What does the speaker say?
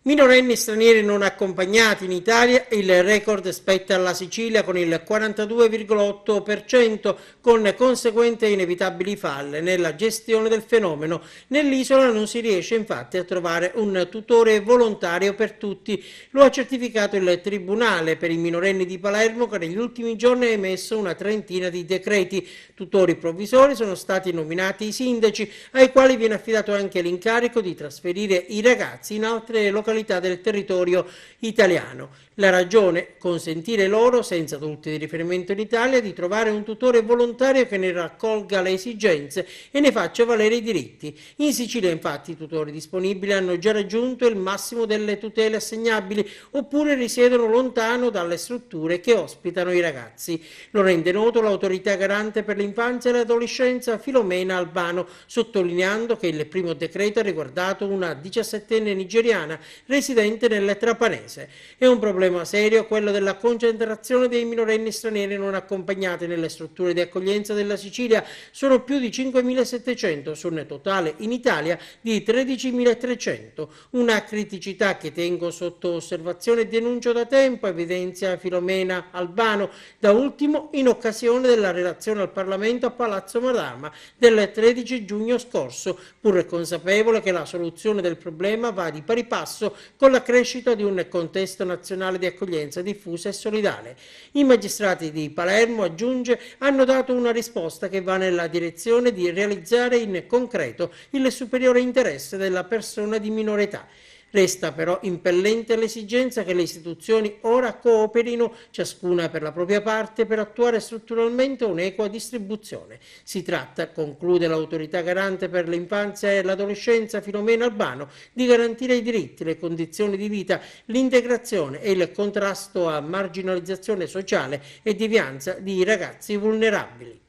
Minorenni stranieri non accompagnati in Italia, il record spetta alla Sicilia con il 42,8%, con conseguenti e inevitabili falle nella gestione del fenomeno. Nell'isola non si riesce infatti a trovare un tutore volontario per tutti. Lo ha certificato il Tribunale per i minorenni di Palermo, che negli ultimi giorni ha emesso una trentina di decreti. Tutori provvisori sono stati nominati i sindaci, ai quali viene affidato anche l'incarico di trasferire i ragazzi in altre località del territorio italiano. La ragione? Consentire loro, senza adulti di riferimento in Italia, di trovare un tutore volontario che ne raccolga le esigenze e ne faccia valere i diritti. In Sicilia, infatti, i tutori disponibili hanno già raggiunto il massimo delle tutele assegnabili, oppure risiedono lontano dalle strutture che ospitano i ragazzi. Lo rende noto l'autorità garante per l'infanzia e l'adolescenza Filomena Albano, sottolineando che il primo decreto ha riguardato una 17enne nigeriana residente nel Trapanese. È un problema serio quello della concentrazione dei minorenni stranieri non accompagnati nelle strutture di accoglienza della Sicilia. Sono più di 5.700 su un totale in Italia di 13.300. Una criticità che tengo sotto osservazione e denuncio da tempo, evidenzia Filomena Albano, da ultimo in occasione della relazione al Parlamento a Palazzo Madama del 13 giugno scorso, pur consapevole che la soluzione del problema va di pari passo con la crescita di un contesto nazionale di accoglienza diffusa e solidale. I magistrati di Palermo, aggiunge, hanno dato una risposta che va nella direzione di realizzare in concreto il superiore interesse della persona di minore età. Resta però impellente l'esigenza che le istituzioni ora cooperino, ciascuna per la propria parte, per attuare strutturalmente un'equa distribuzione. Si tratta, conclude l'autorità garante per l'infanzia e l'adolescenza Filomena Albano, di garantire i diritti, le condizioni di vita, l'integrazione e il contrasto a marginalizzazione sociale e devianza di ragazzi vulnerabili.